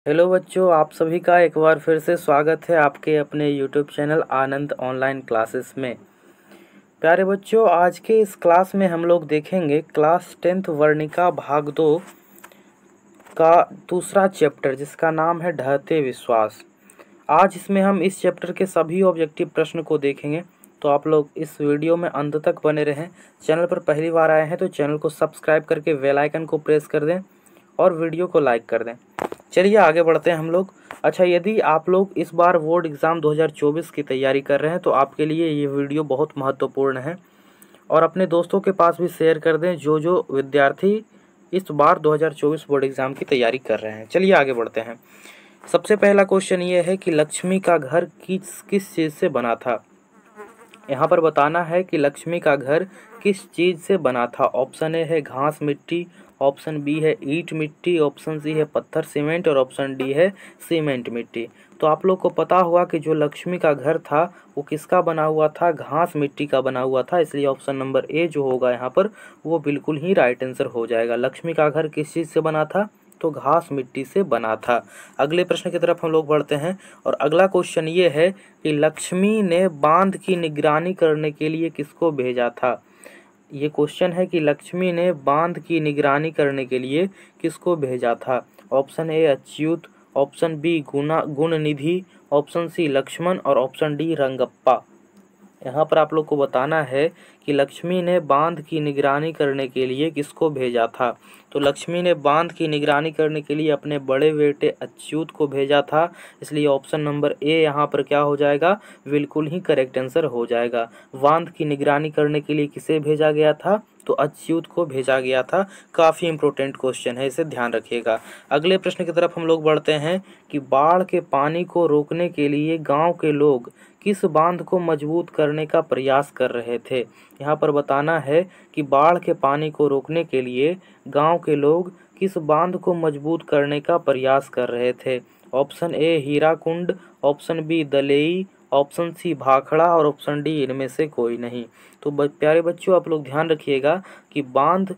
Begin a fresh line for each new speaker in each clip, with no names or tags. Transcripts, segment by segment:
Hello बच्चों, आप सभी का एक बार फिर से स्वागत है आपके अपने यूट्यूब चैनल आनंद ऑनलाइन क्लासेस में। प्यारे बच्चों, आज के इस क्लास में हम लोग देखेंगे क्लास 10th वर्णिका भाग 2 का दूसरा चैप्टर, जिसका नाम है ढहते विश्वास। आज इसमें हम इस चैप्टर के सभी ऑब्जेक्टिव प्रश्न को देखेंगे, तो आप लोग इस वीडियो में अंत तक बने रहें। चैनल पर पहली बार आए हैं तो चैनल को सब्सक्राइब करके बेल आइकन को प्रेस कर दें और वीडियो को लाइक कर दें। चलिए आगे बढ़ते हैं हम लोग। अच्छा, यदि आप लोग इस बार बोर्ड एग्ज़ाम 2024 की तैयारी कर रहे हैं तो आपके लिए ये वीडियो बहुत महत्वपूर्ण है, और अपने दोस्तों के पास भी शेयर कर दें जो विद्यार्थी इस बार 2024 बोर्ड एग्ज़ाम की तैयारी कर रहे हैं। चलिए आगे बढ़ते हैं। सबसे पहला क्वेश्चन ये है कि लक्ष्मी का घर किस किस चीज़ से बना था। यहाँ पर बताना है कि लक्ष्मी का घर किस चीज़ से बना था। ऑप्शन ए है घास मिट्टी, ऑप्शन बी है ईंट मिट्टी, ऑप्शन सी है पत्थर सीमेंट और ऑप्शन डी है सीमेंट मिट्टी। तो आप लोग को पता होगा कि जो लक्ष्मी का घर था वो किसका बना हुआ था, घास मिट्टी का बना हुआ था। इसलिए ऑप्शन नंबर ए जो होगा यहाँ पर वो बिल्कुल ही राइट आंसर हो जाएगा। लक्ष्मी का घर किस चीज़ से बना था, तो घास मिट्टी से बना था। अगले प्रश्न की तरफ हम लोग बढ़ते हैं, और अगला क्वेश्चन ये है कि लक्ष्मी ने बांध की निगरानी करने के लिए किसको भेजा था। ये क्वेश्चन है कि लक्ष्मी ने बांध की निगरानी करने के लिए किसको भेजा था। Option A Achyut, option B Gunanidhi, option C Lakshman और ऑप्शन डी रंगप्पा। यहाँ पर आप लोग को बताना है कि लक्ष्मी ने बांध की निगरानी करने के लिए किसको भेजा था। तो लक्ष्मी ने बांध की निगरानी करने के लिए अपने बड़े बेटे अच्युत को भेजा था। इसलिए ऑप्शन नंबर ए यहाँ पर क्या हो जाएगा, बिल्कुल ही करेक्ट आंसर हो जाएगा। बांध की निगरानी करने के लिए किसे भेजा गया था, तो अच्युत को भेजा गया था। काफ़ी इंपॉर्टेंट क्वेश्चन है, इसे ध्यान रखिएगा। अगले प्रश्न की तरफ हम लोग बढ़ते हैं कि बाढ़ के पानी को रोकने के लिए गांव के लोग किस बांध को मजबूत करने का प्रयास कर रहे थे। यहाँ पर बताना है कि बाढ़ के पानी को रोकने के लिए गांव के लोग किस बांध को मजबूत करने का प्रयास कर रहे थे। Option A Hirakud, option B Dalei, option C Bhakra और ऑप्शन डी इनमें से कोई नहीं। तो प्यारे बच्चों, आप लोग ध्यान रखिएगा कि बांध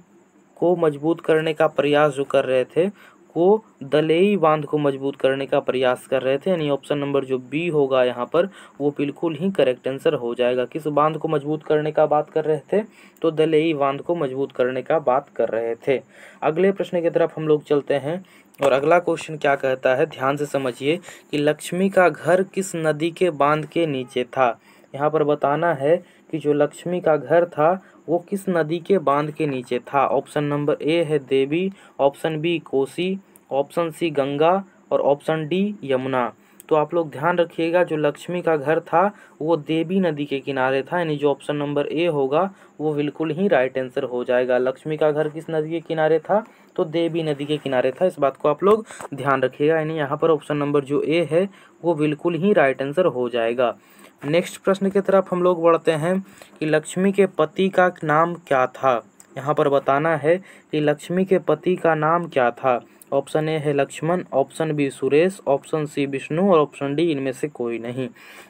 को मजबूत करने का प्रयास जो कर रहे थे वो दलेई बांध को मजबूत करने का प्रयास कर रहे थे। यानी ऑप्शन नंबर जो बी होगा यहाँ पर वो बिल्कुल ही करेक्ट आंसर हो जाएगा। किस बांध को मजबूत करने का बात कर रहे थे, तो दलेई बांध को मजबूत करने का बात कर रहे थे। अगले प्रश्न की तरफ हम लोग चलते हैं, और अगला क्वेश्चन क्या कहता है, ध्यान से समझिए कि लक्ष्मी का घर किस नदी के बांध के नीचे था। यहाँ पर बताना है कि जो लक्ष्मी का घर था वो किस नदी के बांध के नीचे था। ऑप्शन नंबर ए है Devi, option B Kosi, option C Ganga और ऑप्शन डी यमुना। तो आप लोग ध्यान रखिएगा, जो लक्ष्मी का घर था वो देवी नदी के किनारे था। यानी जो ऑप्शन नंबर ए होगा वो बिल्कुल ही राइट आंसर हो जाएगा। लक्ष्मी का घर किस नदी के किनारे था, तो देवी नदी के किनारे था। इस बात को आप लोग ध्यान रखिएगा। यानी यहाँ पर ऑप्शन नंबर जो ए है वो बिल्कुल ही राइट आंसर हो जाएगा। नेक्स्ट प्रश्न की तरफ हम लोग बढ़ते हैं कि लक्ष्मी के पति का नाम क्या था। यहाँ पर बताना है कि लक्ष्मी के पति का नाम क्या था। ऑप्शन ए है Lakshman, option B Suresh, option C Vishnu और ऑप्शन डी इनमें से कोई नहीं।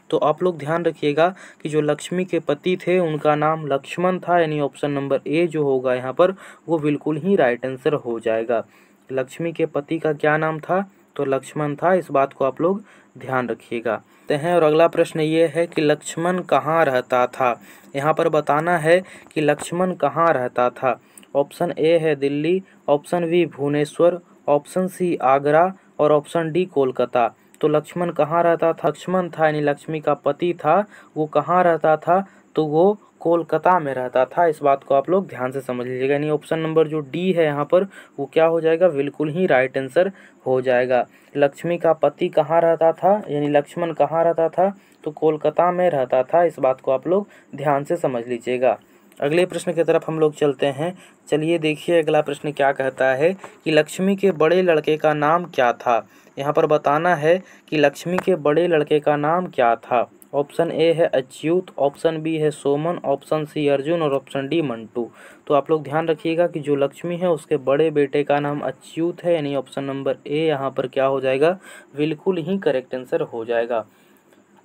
तो आप लोग ध्यान रखिएगा कि जो लक्ष्मी के पति थे उनका नाम लक्ष्मण था। यानी ऑप्शन नंबर ए जो होगा यहाँ पर वो बिल्कुल ही राइट आंसर हो जाएगा। लक्ष्मी के पति का क्या नाम था, तो लक्ष्मण था। इस बात को आप लोग ध्यान रखिएगा। और अगला प्रश्न ये है कि लक्ष्मण कहाँ रहता था। यहाँ पर बताना है कि लक्ष्मण कहाँ रहता था। ऑप्शन ए है Delhi, option B Bhubaneswar, option C Agra और ऑप्शन डी कोलकाता। तो लक्ष्मण कहाँ रहता था, लक्ष्मण था यानी लक्ष्मी का पति था, वो कहाँ रहता था, तो वो कोलकाता में रहता था। इस बात को आप लोग ध्यान से समझ लीजिएगा। यानी ऑप्शन नंबर जो डी है यहाँ पर वो क्या हो जाएगा, बिल्कुल ही राइट आंसर हो जाएगा। लक्ष्मी का पति कहाँ रहता था, यानी लक्ष्मण कहाँ रहता था, तो कोलकाता में रहता था। इस बात को आप लोग ध्यान से समझ लीजिएगा। अगले प्रश्न की तरफ हम लोग चलते हैं। चलिए देखिए अगला प्रश्न क्या कहता है कि लक्ष्मी के बड़े लड़के का नाम क्या था। यहाँ पर बताना है कि लक्ष्मी के बड़े लड़के का नाम क्या था। ऑप्शन ए है अच्युत, ऑप्शन बी है सोमन, ऑप्शन सी अर्जुन और ऑप्शन डी मंटू। तो आप लोग ध्यान रखिएगा कि जो लक्ष्मी है उसके बड़े बेटे का नाम अच्युत है। यानी ऑप्शन नंबर ए यहाँ पर क्या हो जाएगा, बिल्कुल ही करेक्ट आंसर हो जाएगा।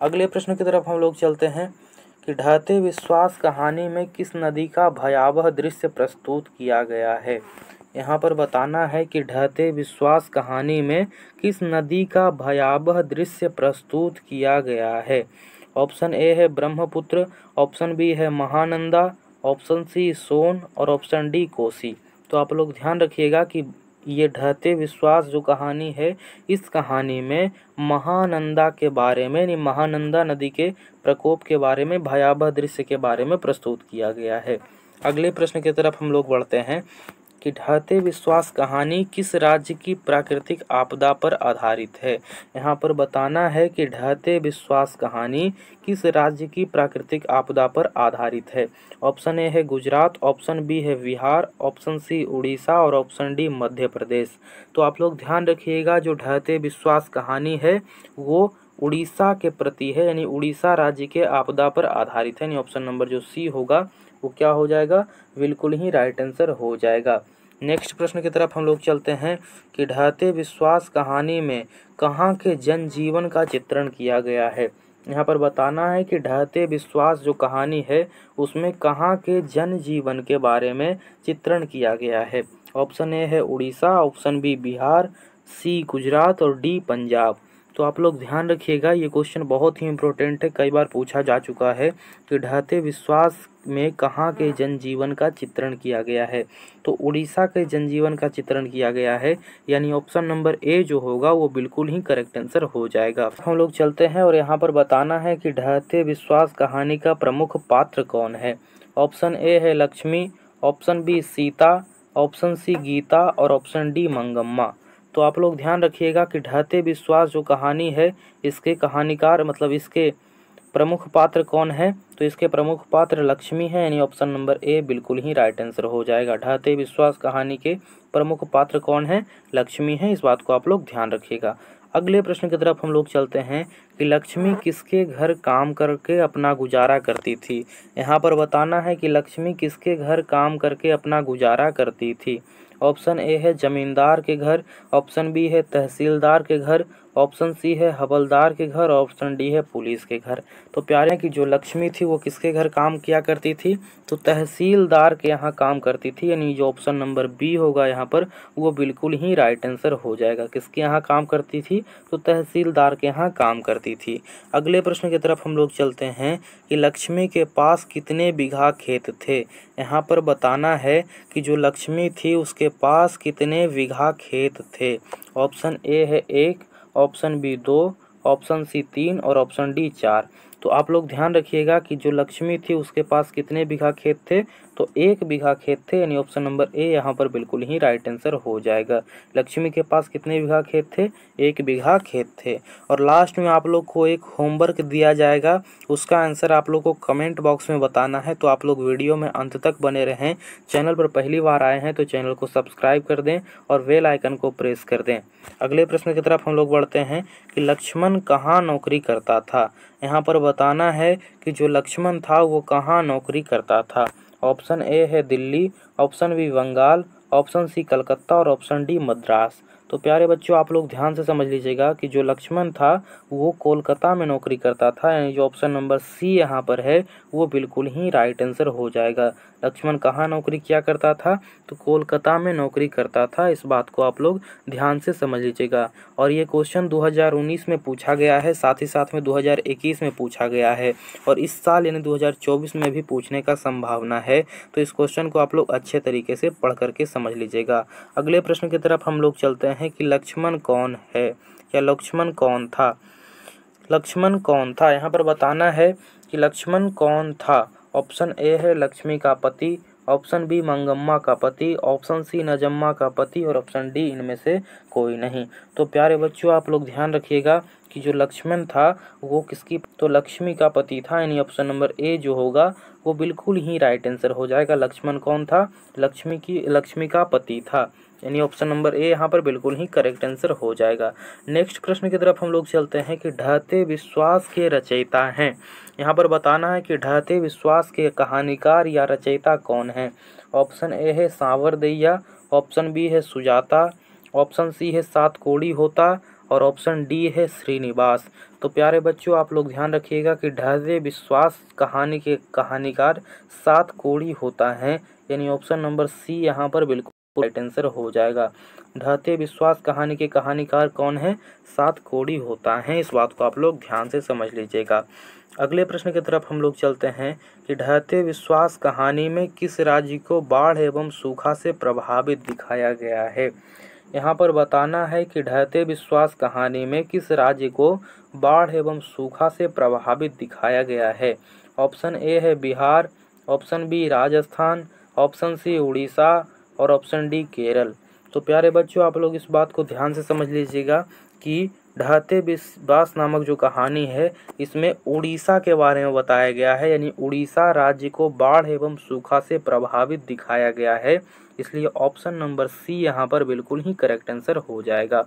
अगले प्रश्न की तरफ हम लोग चलते हैं कि ढहते विश्वास कहानी में किस नदी का भयावह दृश्य प्रस्तुत किया गया है। यहाँ पर बताना है कि ढहते विश्वास कहानी में किस नदी का भयावह दृश्य प्रस्तुत किया गया है। ऑप्शन ए है ब्रह्मपुत्र, ऑप्शन बी है महानंदा, ऑप्शन सी सोन और ऑप्शन डी कोसी। तो आप लोग ध्यान रखिएगा कि ये ढहते विश्वास जो कहानी है, इस कहानी में महानंदा के बारे में यानी महानंदा नदी के प्रकोप के बारे में, भयावह दृश्य के बारे में प्रस्तुत किया गया है। अगले प्रश्न की तरफ हम लोग बढ़ते हैं कि ढहते विश्वास कहानी किस राज्य की प्राकृतिक आपदा पर आधारित है। यहाँ पर बताना है कि ढहते विश्वास कहानी किस राज्य की प्राकृतिक आपदा पर आधारित है। ऑप्शन ए है गुजरात, ऑप्शन बी है बिहार, ऑप्शन सी उड़ीसा और ऑप्शन डी मध्य प्रदेश। तो आप लोग ध्यान रखिएगा, जो ढहते विश्वास कहानी है वो उड़ीसा के प्रति है, यानी उड़ीसा राज्य के आपदा पर आधारित है। यानी ऑप्शन नंबर जो सी होगा वो क्या हो जाएगा, बिल्कुल ही राइट आंसर हो जाएगा। नेक्स्ट प्रश्न की तरफ हम लोग चलते हैं कि ढहते विश्वास कहानी में कहाँ के जनजीवन का चित्रण किया गया है। यहाँ पर बताना है कि ढहते विश्वास जो कहानी है उसमें कहाँ के जनजीवन के बारे में चित्रण किया गया है। ऑप्शन ए है उड़ीसा, ऑप्शन बी बिहार, सी गुजरात और डी पंजाब। तो आप लोग ध्यान रखिएगा, ये क्वेश्चन बहुत ही इम्पोर्टेंट है, कई बार पूछा जा चुका है कि ढहते विश्वास में कहाँ के जनजीवन का चित्रण किया गया है। तो उड़ीसा के जनजीवन का चित्रण किया गया है, यानी ऑप्शन नंबर ए जो होगा वो बिल्कुल ही करेक्ट आंसर हो जाएगा। हम लोग चलते हैं और यहाँ पर बताना है कि ढहते विश्वास कहानी का प्रमुख पात्र कौन है। ऑप्शन ए है Lakshmi, option B Sita, option C Gita और ऑप्शन डी मंगम्मा। तो आप लोग ध्यान रखिएगा कि ढहते विश्वास जो कहानी है इसके कहानीकार मतलब इसके प्रमुख पात्र कौन है। तो इसके प्रमुख पात्र लक्ष्मी है, यानी ऑप्शन नंबर ए बिल्कुल ही राइट आंसर हो जाएगा। ढहते विश्वास कहानी के प्रमुख पात्र कौन है, लक्ष्मी है, इस बात को आप लोग ध्यान रखिएगा। अगले प्रश्न की तरफ हम लोग चलते हैं कि लक्ष्मी किसके घर काम करके अपना गुजारा करती थी। यहाँ पर बताना है कि लक्ष्मी किसके घर काम करके अपना गुजारा करती थी। ऑप्शन ए है जमींदार के घर, ऑप्शन बी है तहसीलदार के घर, ऑप्शन सी है हवलदार के घर, ऑप्शन डी है पुलिस के घर। तो प्यारे कि जो लक्ष्मी थी वो किसके घर काम किया करती थी, तो तहसीलदार के यहाँ काम करती थी, यानी जो ऑप्शन नंबर बी होगा यहाँ पर वो बिल्कुल ही राइट आंसर हो जाएगा। किसके यहाँ काम करती थी, तो तहसीलदार के यहाँ काम करती थी। अगले प्रश्न की तरफ हम लोग चलते हैं कि लक्ष्मी के पास कितने बीघा खेत थे। यहाँ पर बताना है कि जो लक्ष्मी थी उसके पास कितने बीघा खेत थे। ऑप्शन ए है 1, ऑप्शन बी 2, ऑप्शन सी 3 और ऑप्शन डी 4। तो आप लोग ध्यान रखिएगा कि जो लक्ष्मी थी उसके पास कितने बीघा खेत थे, तो 1 बीघा खेत थे, यानी ऑप्शन नंबर ए यहाँ पर बिल्कुल ही राइट आंसर हो जाएगा। लक्ष्मी के पास कितने बीघा खेत थे, 1 बीघा खेत थे। और लास्ट में आप लोग को एक होमवर्क दिया जाएगा, उसका आंसर आप लोग को कमेंट बॉक्स में बताना है। तो आप लोग वीडियो में अंत तक बने रहें। चैनल पर पहली बार आए हैं तो चैनल को सब्सक्राइब कर दें और बेल आइकन को प्रेस कर दें। अगले प्रश्न की तरफ हम लोग बढ़ते हैं कि लक्ष्मण कहाँ नौकरी करता था। यहाँ पर बताना है कि जो लक्ष्मण था वो कहाँ नौकरी करता था। ऑप्शन ए है Delhi, option B Bengal, option C Calcutta और ऑप्शन डी मद्रास। तो प्यारे बच्चों आप लोग ध्यान से समझ लीजिएगा कि जो लक्ष्मण था वो कोलकाता में नौकरी करता था, यानी जो ऑप्शन नंबर सी यहाँ पर है वो बिल्कुल ही राइट आंसर हो जाएगा। लक्ष्मण कहाँ नौकरी किया करता था, तो कोलकाता में नौकरी करता था, इस बात को आप लोग ध्यान से समझ लीजिएगा। और ये क्वेश्चन 2019 में पूछा गया है, साथ ही साथ में 2021 में पूछा गया है और इस साल यानी 2024 में भी पूछने का संभावना है। तो इस क्वेश्चन को आप लोग अच्छे तरीके से पढ़ करके समझ लीजिएगा। अगले प्रश्न की तरफ हम लोग चलते हैं कि लक्ष्मण कौन है या लक्ष्मण कौन था। लक्ष्मण कौन था, यहाँ पर बताना है कि लक्ष्मण कौन था। ऑप्शन ए है लक्ष्मी का पति, ऑप्शन बी मंगम्मा का पति, ऑप्शन सी नजम्मा का पति और ऑप्शन डी इनमें से कोई नहीं। तो प्यारे बच्चों आप लोग ध्यान रखिएगा कि जो लक्ष्मण था वो किसकी, तो लक्ष्मी का पति था, यानी ऑप्शन नंबर ए जो होगा वो बिल्कुल ही राइट आंसर हो जाएगा। लक्ष्मण कौन था, लक्ष्मी का पति था, यानी ऑप्शन नंबर ए यहाँ पर बिल्कुल ही करेक्ट आंसर हो जाएगा। नेक्स्ट प्रश्न की तरफ हम लोग चलते हैं कि ढहते विश्वास के रचयिता हैं। यहाँ पर बताना है कि ढहते विश्वास के कहानीकार या रचयिता कौन है। ऑप्शन ए है सांवरदैया, ऑप्शन बी है सुजाता, ऑप्शन सी है सात कोड़ी होता और ऑप्शन डी है श्रीनिवास। तो प्यारे बच्चों आप लोग ध्यान रखिएगा कि ढहते विश्वास कहानी के कहानीकार सात कोड़ी होता है, यानी ऑप्शन नंबर सी यहाँ पर बिल्कुल राइट आंसर हो जाएगा। ढहते विश्वास कहानी के कहानीकार कौन है? सात कोड़ी होता है। इस बात को आप लोग ध्यान से समझ लीजिएगा। अगले प्रश्न की तरफ हम लोग चलते हैं कि ढहते विश्वास कहानी में किस राज्य को बाढ़ एवं सूखा से प्रभावित दिखाया गया है? यहाँ पर बताना है कि ढहते विश्वास कहानी में किस राज्य को बाढ़ एवं सूखा से प्रभावित दिखाया गया है। ऑप्शन ए है Bihar, option B Rajasthan, option C Orissa और ऑप्शन डी केरल। तो प्यारे बच्चों, आप लोग इस बात को ध्यान से समझ लीजिएगा कि ढहते विश्वास नामक जो कहानी है इसमें उड़ीसा के बारे में बताया गया है, यानी उड़ीसा राज्य को बाढ़ एवं सूखा से प्रभावित दिखाया गया है। इसलिए ऑप्शन नंबर सी यहाँ पर बिल्कुल ही करेक्ट आंसर हो जाएगा।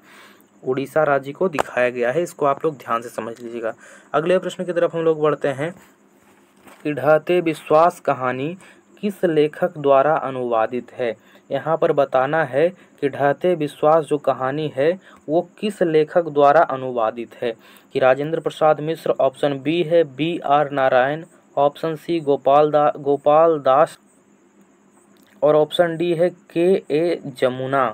उड़ीसा राज्य को दिखाया गया है, इसको आप लोग ध्यान से समझ लीजिएगा। अगले प्रश्न की तरफ हम लोग बढ़ते हैं कि ढहते विश्वास कहानी किस लेखक द्वारा अनुवादित है। यहाँ पर बताना है कि ढहते विश्वास जो कहानी है वो किस लेखक द्वारा अनुवादित है। कि राजेंद्र प्रसाद मिश्र, ऑप्शन बी है B.R. Narayan, option C Gopal Das और ऑप्शन डी है K.A. जमुना।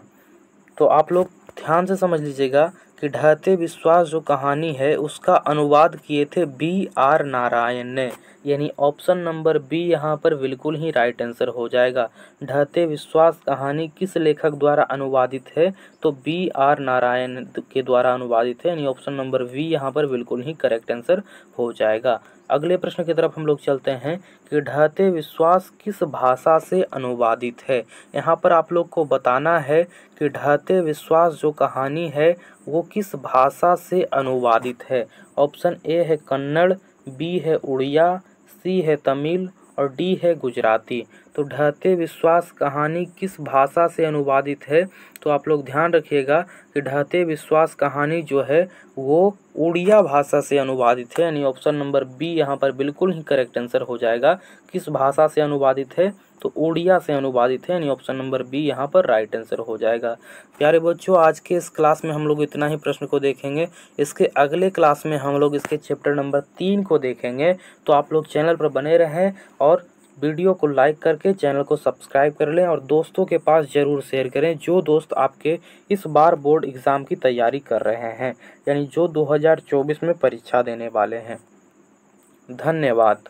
तो आप लोग ध्यान से समझ लीजिएगा कि ढहते विश्वास जो कहानी है उसका अनुवाद किए थे B.R. नारायण ने, यानी ऑप्शन नंबर बी यहाँ पर बिल्कुल ही राइट आंसर हो जाएगा। ढहते विश्वास कहानी किस लेखक द्वारा अनुवादित है? तो B.R. नारायण के द्वारा अनुवादित है, यानी ऑप्शन नंबर बी यहाँ पर बिल्कुल ही करेक्ट आंसर हो जाएगा। अगले प्रश्न की तरफ हम लोग चलते हैं कि ढहते विश्वास किस भाषा से अनुवादित है। यहाँ पर आप लोग को बताना है कि ढहते विश्वास जो कहानी है वो किस भाषा से अनुवादित है। ऑप्शन ए है कन्नड़, बी है उड़िया, सी है तमिल और डी है गुजराती। तो ढहते विश्वास कहानी किस भाषा से अनुवादित है? तो आप लोग ध्यान रखिएगा कि ढहते विश्वास कहानी जो है वो उड़िया भाषा से अनुवादित है, यानी ऑप्शन नंबर बी यहाँ पर बिल्कुल ही करेक्ट आंसर हो जाएगा। किस भाषा से अनुवादित है? तो उड़िया से अनुवादित है, यानी ऑप्शन नंबर बी यहाँ पर राइट आंसर हो जाएगा। प्यारे बच्चों, आज के इस क्लास में हम लोग इतना ही प्रश्न को देखेंगे। इसके अगले क्लास में हम लोग इसके चैप्टर नंबर 3 को देखेंगे। तो आप लोग चैनल पर बने रहें और वीडियो को लाइक करके चैनल को सब्सक्राइब कर लें और दोस्तों के पास ज़रूर शेयर करें जो दोस्त आपके इस बार बोर्ड एग्ज़ाम की तैयारी कर रहे हैं, यानी जो 2024 में परीक्षा देने वाले हैं। धन्यवाद।